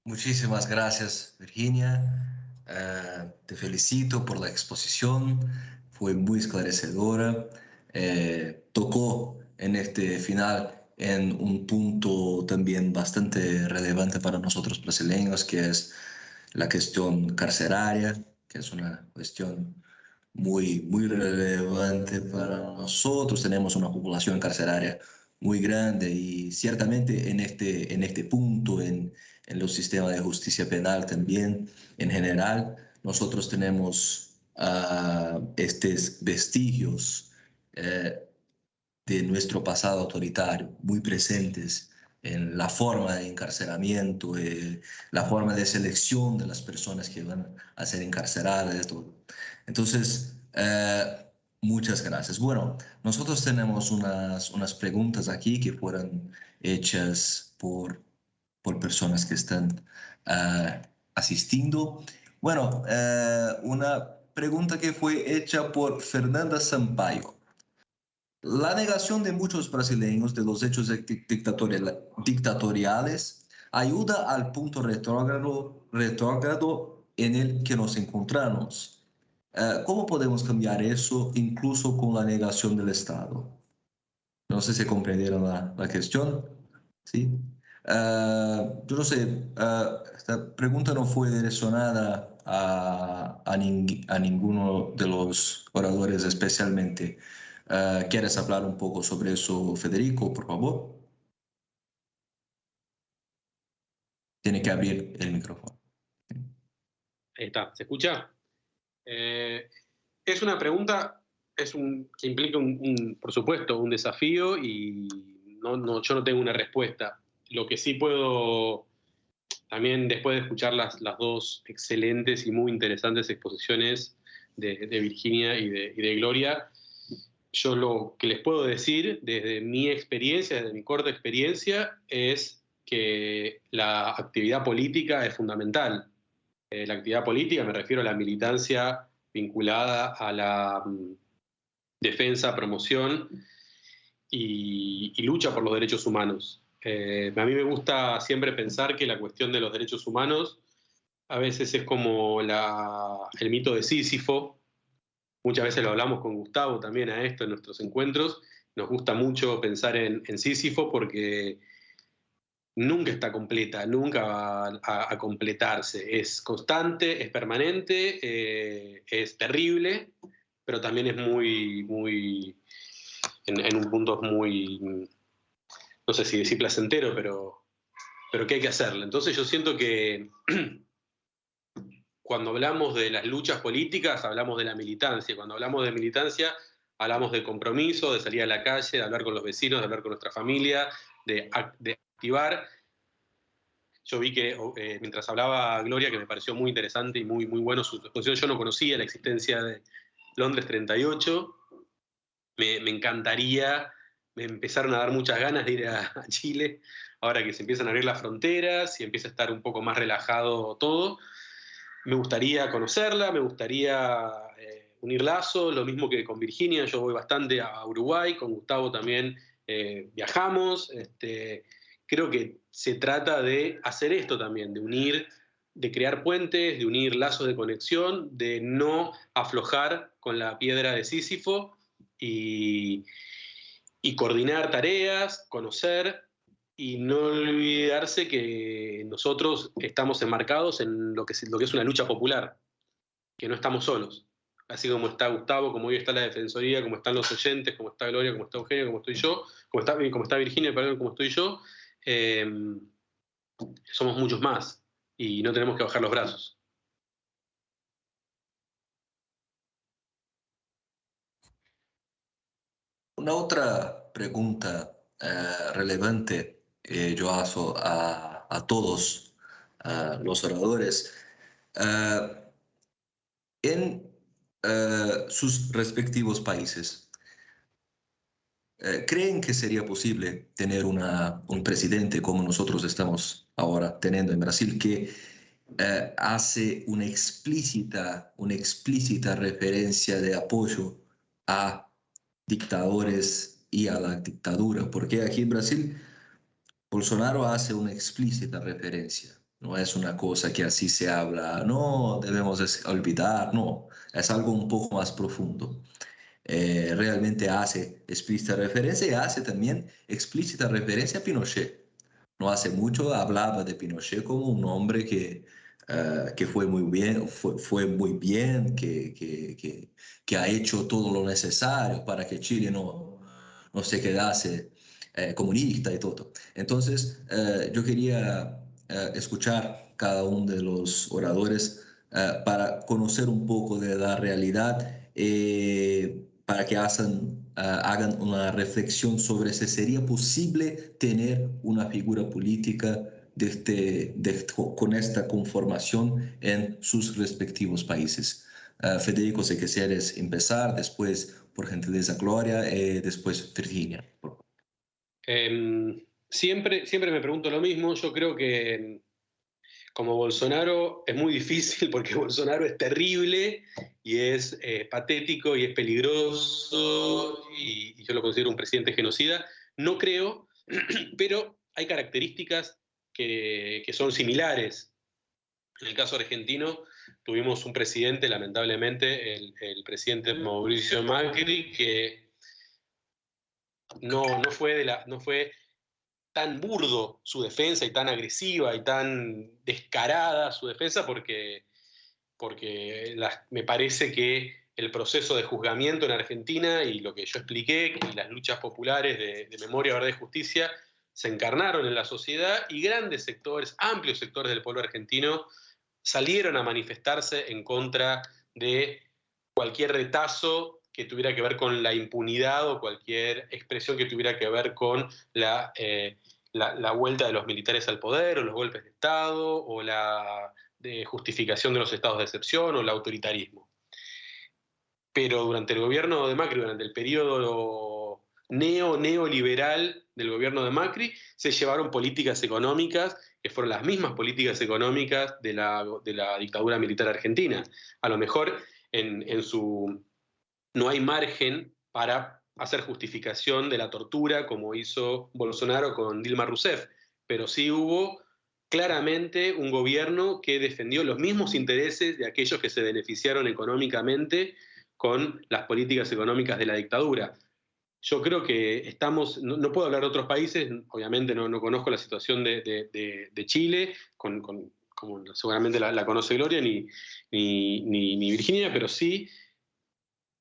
Muchísimas gracias, Virginia. Te felicito por la exposición, fue muy esclarecedora. Tocó en este final en un punto también bastante relevante para nosotros brasileños, que es la cuestión carceraria, que es una cuestión muy relevante para nosotros. Tenemos una población carceraria muy grande y ciertamente en este punto, en los sistemas de justicia penal también, en general, nosotros tenemos estos vestigios de nuestro pasado autoritario muy presentes en la forma de encarcelamiento, la forma de selección de las personas que van a ser encarceladas, todo. Entonces, muchas gracias. Bueno, nosotros tenemos unas preguntas aquí que fueron hechas por personas que están asistiendo. Bueno, una pregunta que fue hecha por Fernanda Sampaio. La negación de muchos brasileños de los hechos dictatoriales ayuda al punto retrógrado en el que nos encontramos. ¿Cómo podemos cambiar eso incluso con la negación del Estado? No sé si comprendieron la cuestión. ¿Sí? Yo no sé, esta pregunta no fue direccionada a ninguno de los oradores especialmente. ¿Quieres hablar un poco sobre eso, Federico, por favor? Tiene que abrir el micrófono. Ahí está, ¿se escucha? Es una pregunta que implica, por supuesto, un desafío y yo no tengo una respuesta. Lo que sí puedo, también después de escuchar las dos excelentes y muy interesantes exposiciones de Virginia y de Gloria, yo lo que les puedo decir desde mi experiencia, desde mi corta experiencia, es que la actividad política es fundamental. La actividad política, me refiero a la militancia vinculada a la defensa, promoción y lucha por los derechos humanos. A mí me gusta siempre pensar que la cuestión de los derechos humanos a veces es como el mito de Sísifo. Muchas veces lo hablamos con Gustavo también a esto en nuestros encuentros. Nos gusta mucho pensar en Sísifo porque nunca está completa, nunca va a completarse. Es constante, es permanente, es terrible, pero también es en un punto muy, no sé si decir placentero, pero que hay que hacerlo. Entonces yo siento que cuando hablamos de las luchas políticas, hablamos de la militancia. Cuando hablamos de militancia, hablamos de compromiso, de salir a la calle, de hablar con los vecinos, de hablar con nuestra familia, de activar. Yo vi que mientras hablaba Gloria, que me pareció muy interesante y muy bueno su exposición, yo no conocía la existencia de Londres 38. Me encantaría, me empezaron a dar muchas ganas de ir a Chile, ahora que se empiezan a abrir las fronteras y empieza a estar un poco más relajado todo. Me gustaría conocerla, me gustaría unir lazos, lo mismo que con Virginia, yo voy bastante a Uruguay, con Gustavo también viajamos. Creo que se trata de hacer esto también, de unir, de crear puentes, de unir lazos de conexión, de no aflojar con la piedra de Sísifo y, y coordinar tareas, conocer y no olvidarse que nosotros estamos enmarcados en lo que es una lucha popular, que no estamos solos. Así como está Gustavo, como hoy está la Defensoría, como están los oyentes, como está Gloria, como está Eugenio, como estoy yo, como está Virginia, perdón, como estoy yo, eh, somos muchos más y no tenemos que bajar los brazos. Una otra pregunta relevante yo hago a todos los oradores. eh, en sus respectivos países, ¿creen que sería posible tener un presidente como nosotros estamos ahora teniendo en Brasil, que hace una explícita referencia de apoyo a dictadores y a la dictadura, porque aquí en Brasil Bolsonaro hace una explícita referencia. No es una cosa que así se habla, no debemos olvidar, no, es algo un poco más profundo. Realmente hace explícita referencia y hace también explícita referencia a Pinochet. No hace mucho hablaba de Pinochet como un hombre que fue muy bien, fue muy bien, que ha hecho todo lo necesario para que Chile no se quedase comunista y todo. Entonces, yo quería escuchar cada uno de los oradores para conocer un poco de la realidad, para que hagan una reflexión sobre si sería posible tener una figura política con esta conformación en sus respectivos países. Federico, si quisieras empezar, después, por gentileza, Gloria, después Virginia. Siempre me pregunto lo mismo. Yo creo que como Bolsonaro es muy difícil porque Bolsonaro es terrible y es patético y es peligroso y yo lo considero un presidente genocida. No creo, pero hay características que son similares. En el caso argentino tuvimos un presidente, lamentablemente, el presidente Mauricio Macri, que no fue tan burdo su defensa y tan agresiva y tan descarada su defensa porque me parece que el proceso de juzgamiento en Argentina y lo que yo expliqué, que las luchas populares de memoria, verdad y justicia se encarnaron en la sociedad y grandes sectores, amplios sectores del pueblo argentino salieron a manifestarse en contra de cualquier retazo que tuviera que ver con la impunidad o cualquier expresión que tuviera que ver con la vuelta de los militares al poder o los golpes de Estado o la justificación de los estados de excepción o el autoritarismo. Pero durante el gobierno de Macri, durante el periodo neoliberal del gobierno de Macri, se llevaron políticas económicas que fueron las mismas políticas económicas de la dictadura militar argentina. A lo mejor no hay margen para hacer justificación de la tortura como hizo Bolsonaro con Dilma Rousseff, pero sí hubo claramente un gobierno que defendió los mismos intereses de aquellos que se beneficiaron económicamente con las políticas económicas de la dictadura. Yo creo que no puedo hablar de otros países, obviamente no conozco la situación de Chile, como seguramente la conoce Gloria ni Virginia, pero sí,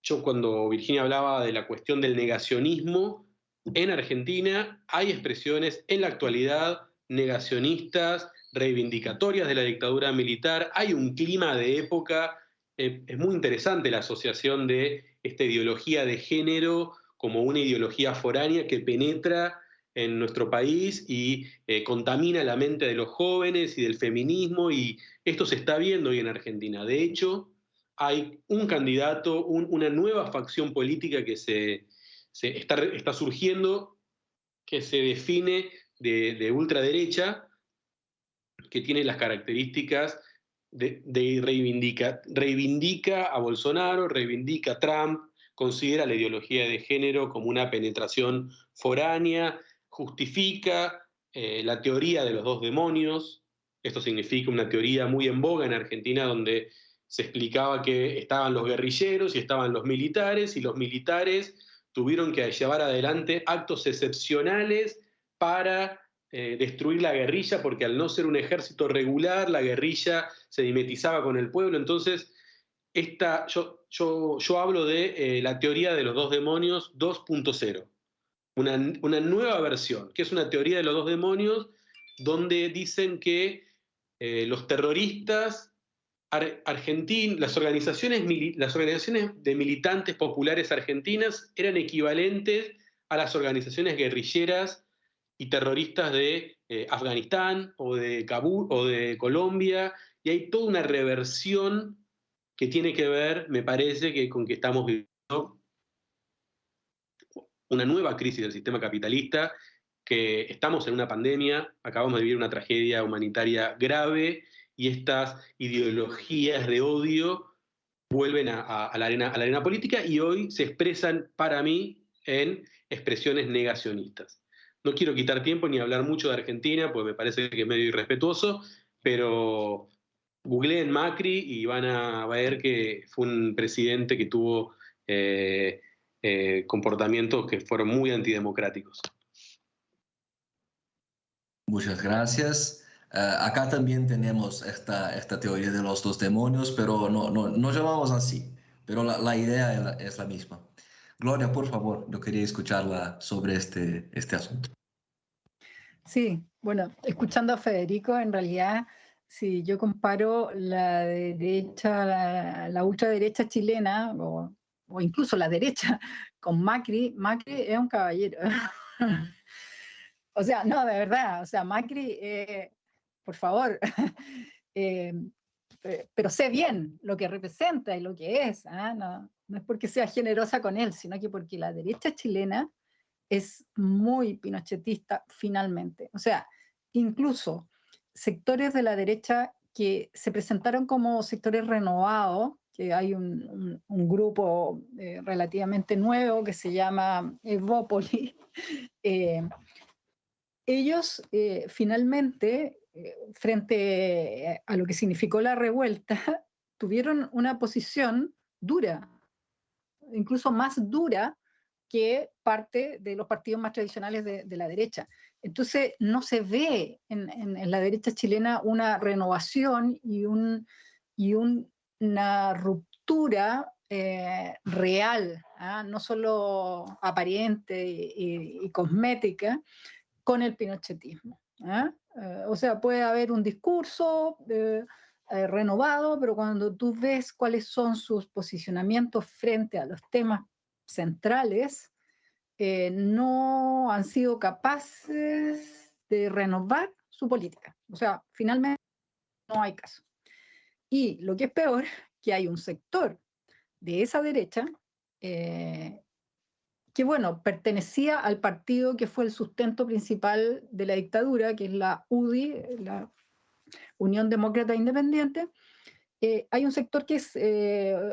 yo cuando Virginia hablaba de la cuestión del negacionismo, en Argentina hay expresiones en la actualidad negacionistas, reivindicatorias de la dictadura militar, hay un clima de época, es muy interesante la asociación de esta ideología de género como una ideología foránea que penetra en nuestro país y contamina la mente de los jóvenes y del feminismo, y esto se está viendo hoy en Argentina. De hecho, hay un candidato, una nueva facción política que está surgiendo, que se define de ultraderecha, que tiene las características reivindica a Bolsonaro, reivindica a Trump, considera la ideología de género como una penetración foránea, justifica la teoría de los dos demonios. Esto significa una teoría muy en boga en Argentina, donde se explicaba que estaban los guerrilleros y estaban los militares, y los militares tuvieron que llevar adelante actos excepcionales para destruir la guerrilla, porque al no ser un ejército regular, la guerrilla se mimetizaba con el pueblo. Entonces, yo hablo de la teoría de los dos demonios 2.0, una nueva versión, que es una teoría de los dos demonios, donde dicen que los terroristas argentinos, las organizaciones de militantes populares argentinas eran equivalentes a las organizaciones guerrilleras y terroristas de Afganistán o de Kabul o de Colombia, y hay toda una reversión que tiene que ver, me parece, con que estamos viviendo una nueva crisis del sistema capitalista, que estamos en una pandemia, acabamos de vivir una tragedia humanitaria grave, y estas ideologías de odio vuelven a la arena política, y hoy se expresan, para mí, en expresiones negacionistas. No quiero quitar tiempo ni hablar mucho de Argentina, porque me parece que es medio irrespetuoso, pero googleen Macri y van a ver que fue un presidente que tuvo comportamientos que fueron muy antidemocráticos. Muchas gracias. Acá también tenemos esta teoría de los dos demonios, pero no llamamos así. Pero la idea es la misma. Gloria, por favor, yo quería escucharla sobre este asunto. Sí, bueno, escuchando a Federico, en realidad, si yo comparo la derecha, la ultraderecha chilena, o incluso la derecha, con Macri, Macri es un caballero. O sea, no, de verdad, o sea, Macri, por favor, eh, pero sé bien lo que representa y lo que es, ¿ah? No es porque sea generosa con él, sino que porque la derecha chilena es muy pinochetista finalmente. O sea, incluso sectores de la derecha que se presentaron como sectores renovados, que hay un grupo relativamente nuevo que se llama Evópoli, ellos finalmente, frente a lo que significó la revuelta, tuvieron una posición dura, incluso más dura que parte de los partidos más tradicionales de la derecha. Entonces, no se ve en la derecha chilena una renovación y una ruptura real, ¿ah? No solo aparente y cosmética, con el pinochetismo. ¿Ah? O sea, puede haber un discurso renovado, pero cuando tú ves cuáles son sus posicionamientos frente a los temas centrales, no han sido capaces de renovar su política. O sea, finalmente no hay caso. Y lo que es peor, que hay un sector de esa derecha que, bueno, pertenecía al partido que fue el sustento principal de la dictadura, que es la UDI, la Unión Demócrata Independiente. Hay un sector que es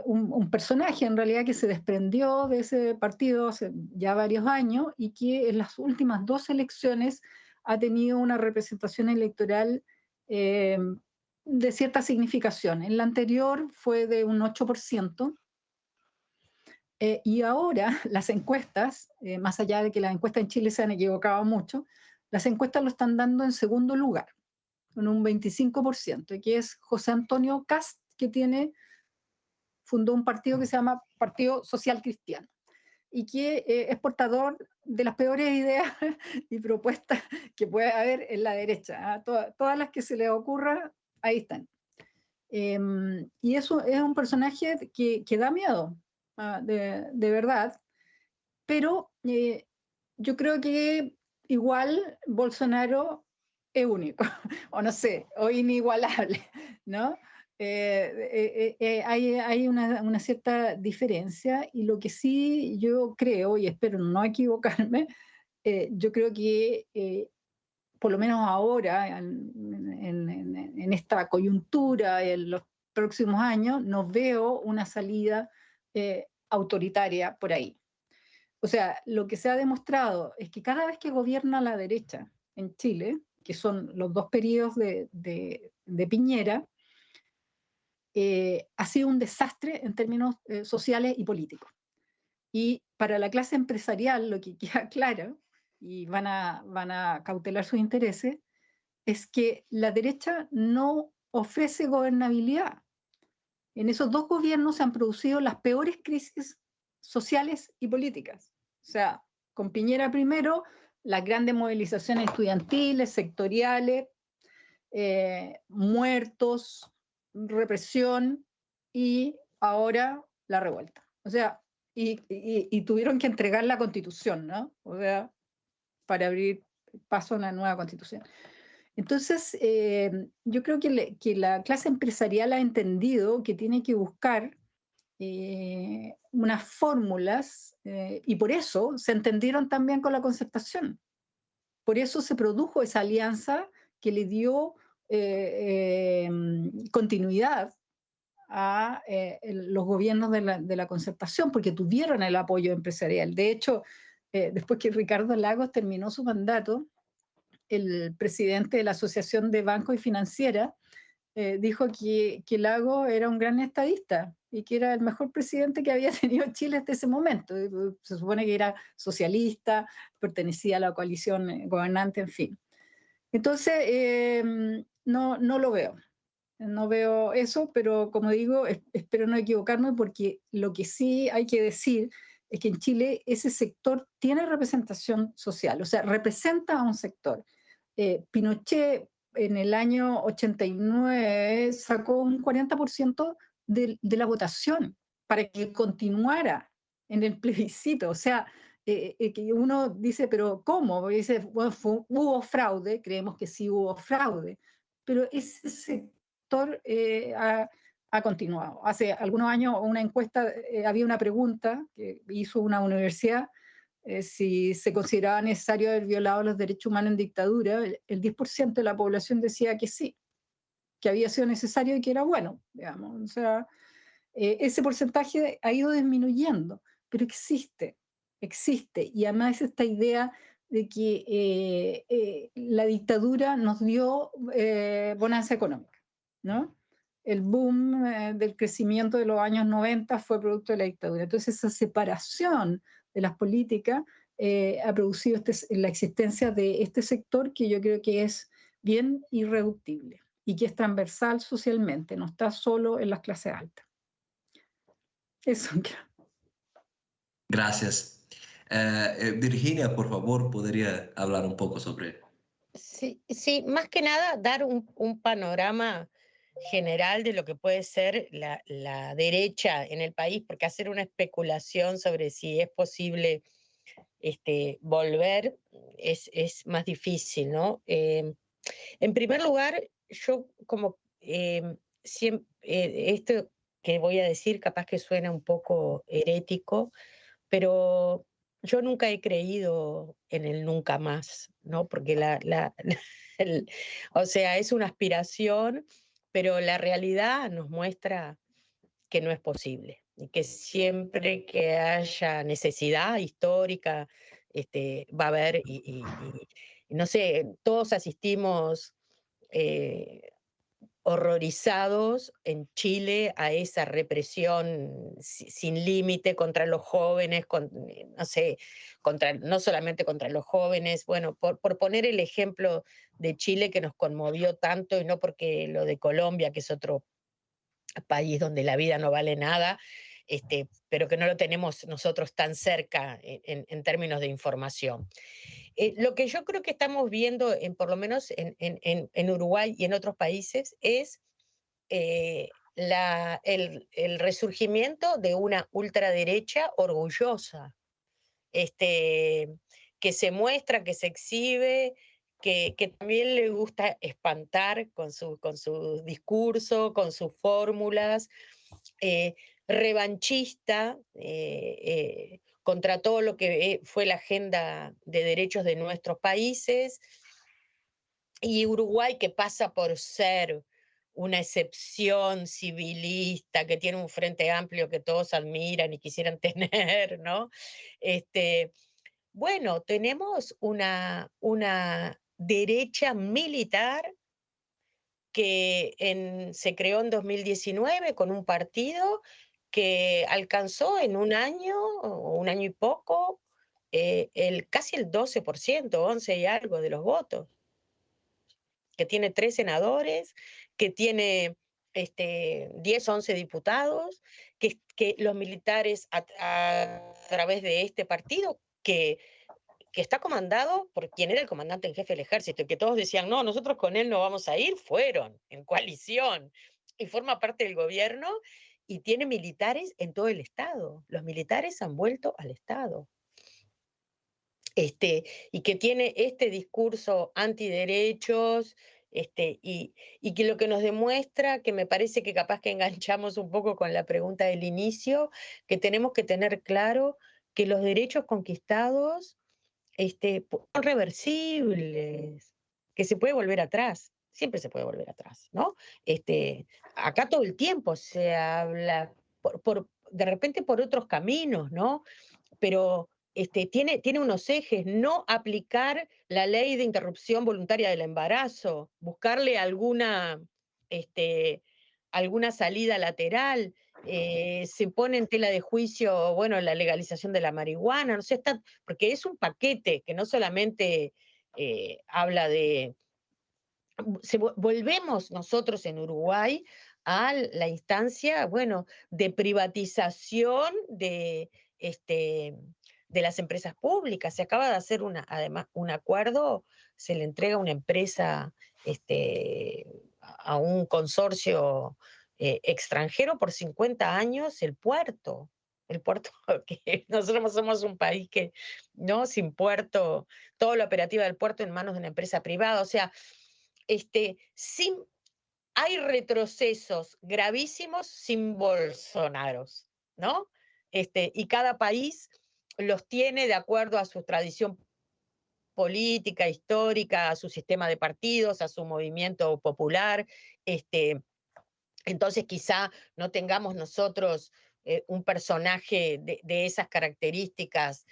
un personaje en realidad que se desprendió de ese partido hace ya varios años y que en las últimas 2 elecciones ha tenido una representación electoral de cierta significación. En la anterior fue de un 8%, y ahora las encuestas, más allá de que las encuestas en Chile se han equivocado mucho, las encuestas lo están dando en segundo lugar, con un 25%, que es José Antonio Kast, que fundó un partido que se llama Partido Social Cristiano, y que es portador de las peores ideas y propuestas que puede haber en la derecha. ¿Ah? Todas las que se les ocurra, ahí están. Y eso es un personaje que da miedo, de verdad, pero yo creo que igual Bolsonaro es único, o no sé, o inigualable, ¿no? Hay una cierta diferencia y lo que sí yo creo, y espero no equivocarme, yo creo que por lo menos ahora, en esta coyuntura, en los próximos años, no veo una salida autoritaria por ahí. O sea, lo que se ha demostrado es que cada vez que gobierna la derecha en Chile, que son los 2 periodos de Piñera, ha sido un desastre en términos sociales y políticos. Y para la clase empresarial, lo que queda claro, y van a cautelar sus intereses, es que la derecha no ofrece gobernabilidad. En esos 2 gobiernos se han producido las peores crisis sociales y políticas. O sea, con Piñera primero, las grandes movilizaciones estudiantiles, sectoriales, muertos, represión y ahora la revuelta. O sea, y tuvieron que entregar la constitución, ¿no? O sea, para abrir paso a la nueva constitución. Entonces, yo creo que la clase empresarial ha entendido que tiene que buscar unas fórmulas y por eso se entendieron también con la concertación. Por eso se produjo esa alianza que le dio continuidad a los gobiernos de la concertación, porque tuvieron el apoyo empresarial. De hecho, después que Ricardo Lagos terminó su mandato, el presidente de la Asociación de Bancos y Financieras dijo que Lagos era un gran estadista y que era el mejor presidente que había tenido Chile hasta ese momento. Se supone que era socialista, pertenecía a la coalición gobernante, en fin. Entonces, no lo veo. No veo eso, pero como digo, espero no equivocarme, porque lo que sí hay que decir es que en Chile ese sector tiene representación social, o sea, representa a un sector. Pinochet en el año 89 sacó un 40% de la votación para que continuara en el plebiscito. O sea, que uno dice, pero ¿cómo? Porque dice, bueno, hubo fraude, creemos que sí hubo fraude, pero ese sector ha continuado. Hace algunos años una encuesta, había una pregunta que hizo una universidad, si se consideraba necesario haber violado los derechos humanos en dictadura. El 10% de la población decía que sí, que había sido necesario y que era bueno, digamos. O sea, ese porcentaje ha ido disminuyendo, pero existe. Y además esta idea de que la dictadura nos dio bonanza económica, ¿no? El boom del crecimiento de los años 90 fue producto de la dictadura. Entonces esa separación de las políticas ha producido la existencia de este sector que yo creo que es bien irreductible y que es transversal socialmente, no está solo en las clases altas. Eso. Gracias. Virginia, por favor, ¿podría hablar un poco sobre? Sí, sí, más que nada dar un panorama general de lo que puede ser la derecha en el país, porque hacer una especulación sobre si es posible volver es más difícil, ¿no? En primer lugar, yo como esto que voy a decir capaz que suena un poco herético, pero yo nunca he creído en el nunca más, ¿no? Porque o sea, es una aspiración, pero la realidad nos muestra que no es posible y que siempre que haya necesidad histórica, va a haber, y no sé, todos asistimos horrorizados en Chile a esa represión sin límite contra los jóvenes, no sé, no solamente contra los jóvenes, bueno, por poner el ejemplo de Chile que nos conmovió tanto, y no porque lo de Colombia, que es otro país donde la vida no vale nada, pero que no lo tenemos nosotros tan cerca en términos de información. Lo que yo creo que estamos viendo, por lo menos en Uruguay y en otros países, es el resurgimiento de una ultraderecha orgullosa, que se muestra, que se exhibe, que también le gusta espantar con su discurso, con sus fórmulas, revanchista contra todo lo que fue la agenda de derechos de nuestros países, y Uruguay, que pasa por ser una excepción civilista, que tiene un frente amplio que todos admiran y quisieran tener, ¿no? Bueno, tenemos una derecha militar que se creó en 2019 con un partido que alcanzó en un año o un año y poco casi el 12%, 11 y algo de los votos, que tiene 3 senadores, que tiene 10, 11 diputados, que los militares a través de este partido, que está comandado por quien era el comandante en jefe del ejército, y que todos decían, no, nosotros con él no vamos a ir, fueron en coalición, y forma parte del gobierno, y tiene militares en todo el Estado. Los militares han vuelto al Estado. Y que tiene este discurso antiderechos, y que lo que nos demuestra, que me parece que capaz que enganchamos un poco con la pregunta del inicio, que tenemos que tener claro que los derechos conquistados son reversibles, que se puede volver atrás, siempre se puede volver atrás, ¿no? Acá todo el tiempo se habla, de repente por otros caminos, ¿no? Pero tiene unos ejes: no aplicar la ley de interrupción voluntaria del embarazo, buscarle alguna salida lateral. Se pone en tela de juicio, bueno, la legalización de la marihuana, no sé, porque es un paquete que no solamente habla de... Volvemos nosotros en Uruguay a la instancia, bueno, de privatización de las empresas públicas. Se acaba de hacer además un acuerdo, se le entrega una empresa a un consorcio extranjero por 50 años el puerto. El puerto, que nosotros somos un país que, ¿no? Sin puerto, toda la operativa del puerto en manos de una empresa privada. O sea, sin, hay retrocesos gravísimos sin Bolsonaros, ¿no? Y cada país los tiene de acuerdo a su tradición política, histórica, a su sistema de partidos, a su movimiento popular. Entonces quizá no tengamos nosotros un personaje de esas características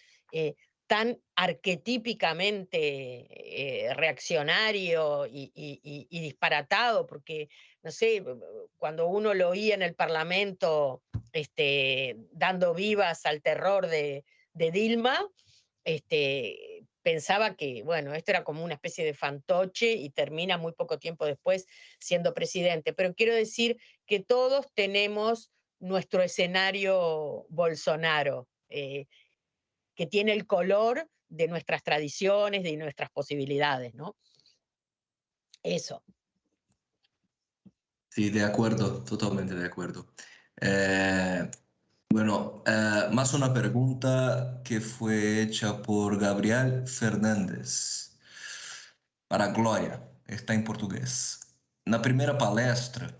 tan arquetípicamente reaccionario y disparatado, porque, no sé, cuando uno lo oía en el Parlamento dando vivas al terror de Dilma, pensaba que, bueno, esto era como una especie de fantoche y termina muy poco tiempo después siendo presidente. Pero quiero decir que todos tenemos nuestro escenario Bolsonaro, que tiene el color de nuestras tradiciones, de nuestras posibilidades, ¿no? Eso. Sí, de acuerdo, totalmente de acuerdo. Bueno, más una pregunta que fue hecha por Gabriel Fernández para Glória, está em português. Na primeira palestra,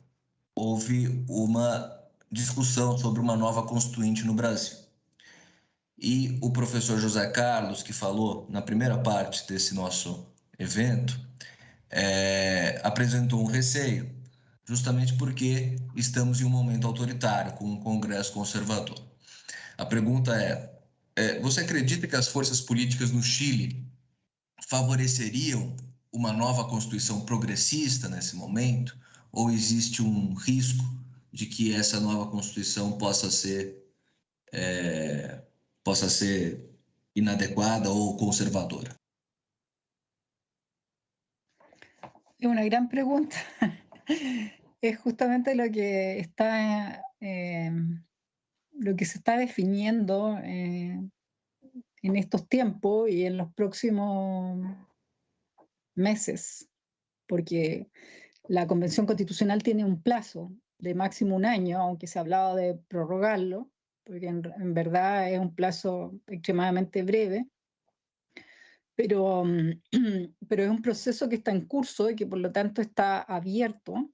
houve uma discussão sobre uma nova constituinte no Brasil. E o professor José Carlos, que falou na primeira parte desse nosso evento, apresentou um receio, justamente porque estamos em um momento autoritário, com um Congresso conservador. A pergunta você acredita que as forças políticas no Chile favoreceriam uma nova Constituição progressista nesse momento? Ou existe um risco de que essa nova Constituição possa ser inadequada ou conservadora? Es una gran pregunta. Es justamente lo que se está definiendo en estos tiempos y en los próximos meses, porque la Convención Constitucional tiene un plazo de máximo un año, aunque se ha hablado de prorrogarlo, porque en verdad es un plazo extremadamente breve, pero es un proceso que está en curso y que por lo tanto está abierto.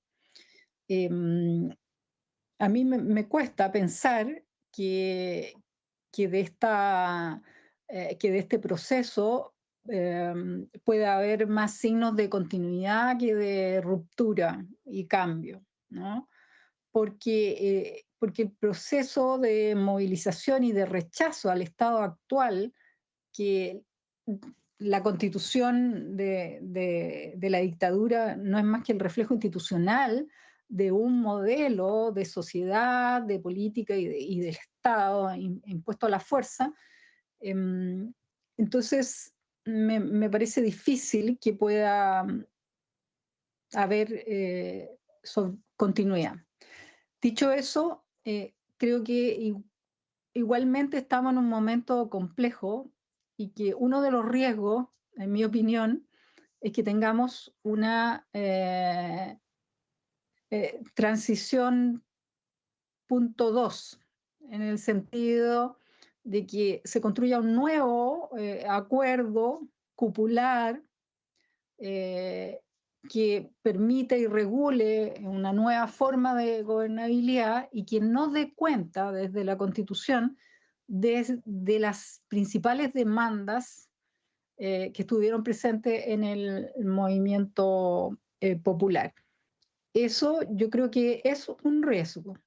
A mí me cuesta pensar que de este proceso pueda haber más signos de continuidad que de ruptura y cambio, ¿no? Porque el proceso de movilización y de rechazo al Estado actual, que la constitución de la dictadura no es más que el reflejo institucional de un modelo de sociedad, de política y del Estado impuesto a la fuerza. Entonces, me parece difícil que pueda haber continuidad. Dicho eso, creo que igualmente estamos en un momento complejo y que uno de los riesgos, en mi opinión, es que tengamos una transición punto 2, en el sentido de que se construya un nuevo acuerdo cupular que permita y regule una nueva forma de gobernabilidad y que no dé cuenta desde la Constitución de las principales demandas que estuvieron presentes en el movimiento popular. Eso yo creo que es un riesgo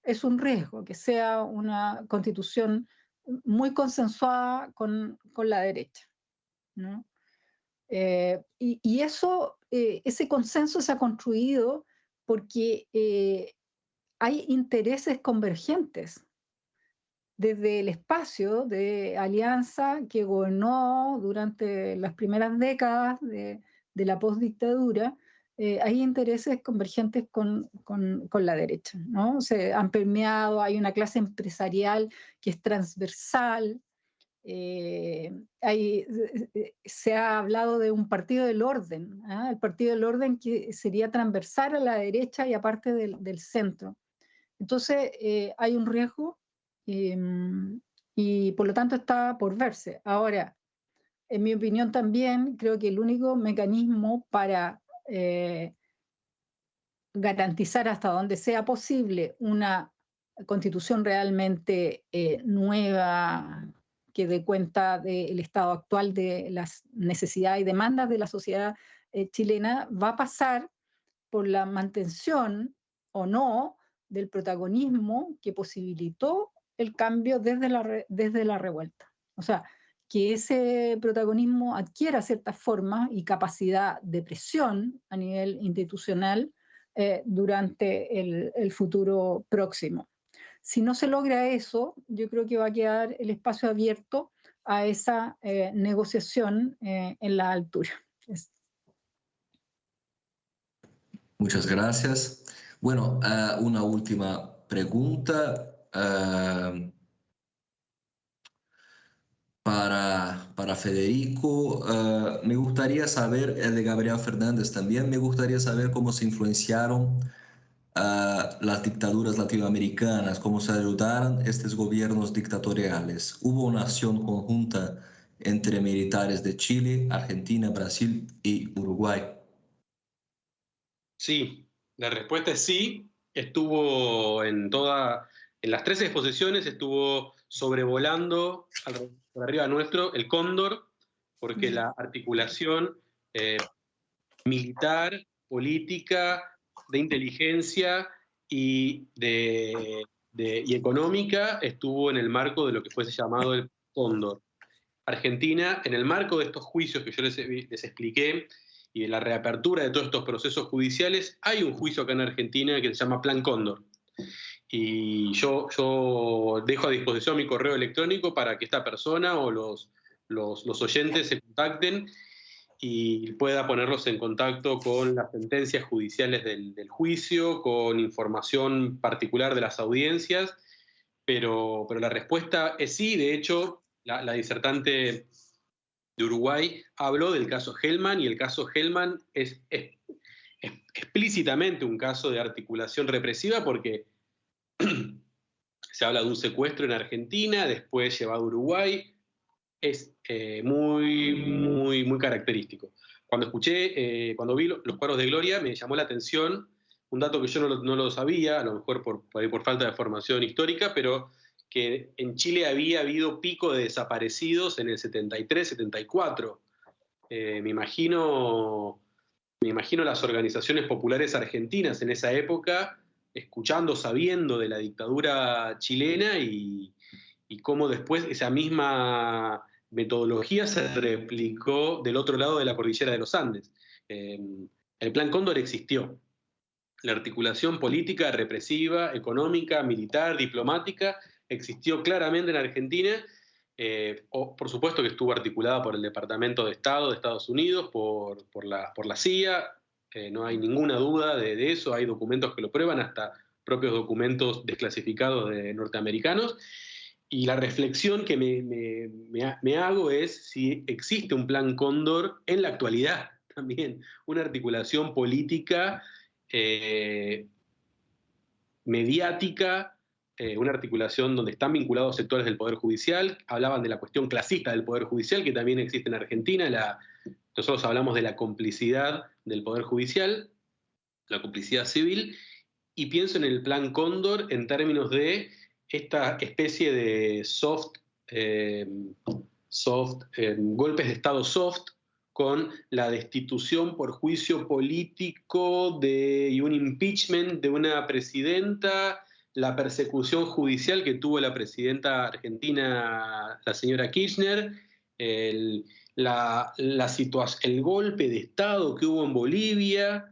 que sea una constitución muy consensuada con la derecha, ¿no? Y eso, ese consenso se ha construido porque hay intereses convergentes desde el espacio de alianza que gobernó durante las primeras décadas de la postdictadura. Hay intereses convergentes con la derecha, ¿no? Se han permeado, hay una clase empresarial que es transversal. Se ha hablado de un partido del orden, ¿eh? El partido del orden que sería transversal a la derecha y aparte del centro. Entonces, hay un riesgo y por lo tanto está por verse. Ahora, en mi opinión también, creo que el único mecanismo para garantizar hasta donde sea posible una constitución realmente nueva, que dé cuenta del estado actual de las necesidades y demandas de la sociedad chilena, va a pasar por la mantención o no del protagonismo que posibilitó el cambio desde la revuelta. O sea, que ese protagonismo adquiera ciertas formas y capacidad de presión a nivel institucional durante el futuro próximo. Si no se logra eso, yo creo que va a quedar el espacio abierto a esa negociación en la altura. Muchas gracias. Bueno, una última pregunta para Federico. Me gustaría saber, de Gabriel Fernández también, me gustaría saber cómo se influenciaron las dictaduras latinoamericanas, cómo se ayudaron estos gobiernos dictatoriales. ¿Hubo una acción conjunta entre militares de Chile, Argentina, Brasil y Uruguay? Sí, la respuesta es sí. Estuvo en las 13 exposiciones, estuvo sobrevolando por arriba nuestro el cóndor, porque la articulación militar, política, de inteligencia y económica estuvo en el marco de lo que fuese llamado el cóndor. Argentina, en el marco de estos juicios que yo les expliqué y de la reapertura de todos estos procesos judiciales, hay un juicio acá en Argentina que se llama Plan Cóndor. Y yo dejo a disposición mi correo electrónico para que esta persona o los oyentes se contacten y pueda ponerlos en contacto con las sentencias judiciales del juicio, con información particular de las audiencias, pero la respuesta es sí. De hecho, la disertante de Uruguay habló del caso Hellman, y el caso Hellman es explícitamente un caso de articulación represiva, porque se habla de un secuestro en Argentina, después llevado a Uruguay. Es muy característico. Cuando vi los cuadros de Gloria, me llamó la atención un dato que yo no lo sabía, a lo mejor por falta de formación histórica, pero que en Chile había habido pico de desaparecidos en el 73, 74. Me imagino las organizaciones populares argentinas en esa época, escuchando, sabiendo de la dictadura chilena y cómo después esa misma metodología se replicó del otro lado de la cordillera de los Andes. El Plan Cóndor existió. La articulación política, represiva, económica, militar, diplomática, existió claramente en Argentina. Por supuesto que estuvo articulada por el Departamento de Estado de Estados Unidos, por la CIA. No hay ninguna duda de eso. Hay documentos que lo prueban, hasta propios documentos desclasificados de norteamericanos. Y la reflexión que me hago es si existe un Plan Cóndor en la actualidad también, una articulación política, mediática, una articulación donde están vinculados sectores del Poder Judicial. Hablaban de la cuestión clasista del Poder Judicial, que también existe en Argentina. Nosotros hablamos de la complicidad del Poder Judicial, la complicidad civil, y pienso en el Plan Cóndor en términos de esta especie de golpes de Estado soft, con la destitución por juicio político y un impeachment de una presidenta, la persecución judicial que tuvo la presidenta argentina, la señora Kirchner, el golpe de Estado que hubo en Bolivia.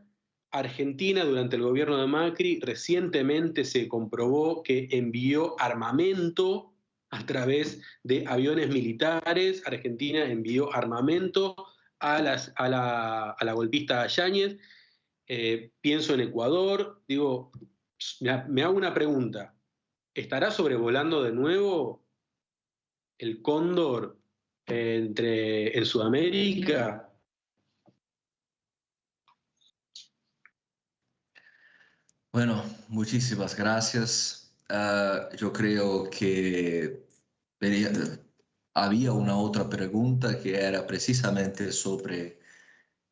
Argentina, durante el gobierno de Macri, recientemente se comprobó que envió armamento a través de aviones militares. Argentina envió armamento a la golpista Yáñez. Pienso en Ecuador. Digo, me hago una pregunta. ¿Estará sobrevolando de nuevo el cóndor en Sudamérica? Bueno, muchísimas gracias. Yo creo que había una otra pregunta que era precisamente sobre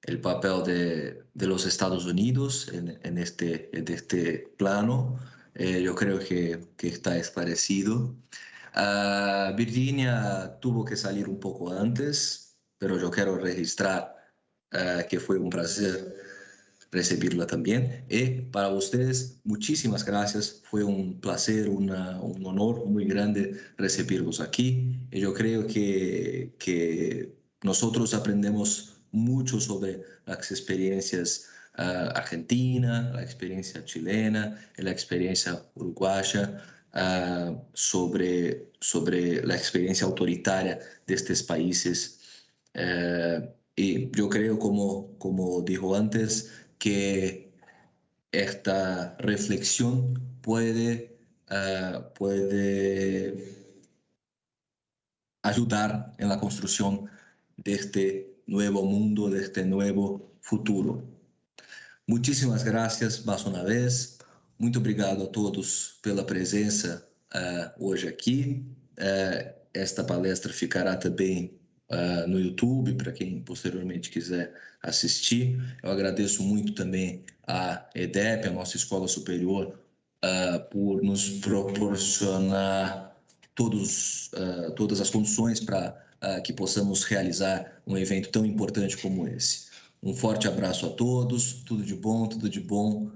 el papel de los Estados Unidos en este plano. Yo creo que está esclarecido. Virginia tuvo que salir un poco antes, pero yo quiero registrar que fue un placer recibirla también. Y para ustedes, muchísimas gracias. Fue un placer, un honor muy grande recibirlos aquí. Y yo creo que nosotros aprendemos mucho sobre las experiencias argentina, la experiencia chilena y la experiencia uruguaya, sobre la experiencia autoritaria de estos países. Y yo creo, como dijo antes, que esta reflexión puede ayudar en la construcción de este nuevo mundo, de este nuevo futuro. Muchísimas gracias mais uma vez. Muito obrigado a todos pela presença hoje aqui. Esta palestra ficará também no YouTube, para quem posteriormente quiser assistir. Eu agradeço muito também à EDEP, a nossa Escola Superior, por nos proporcionar todas as condições para que possamos realizar um evento tão importante como esse. Um forte abraço a todos, tudo de bom, tudo de bom.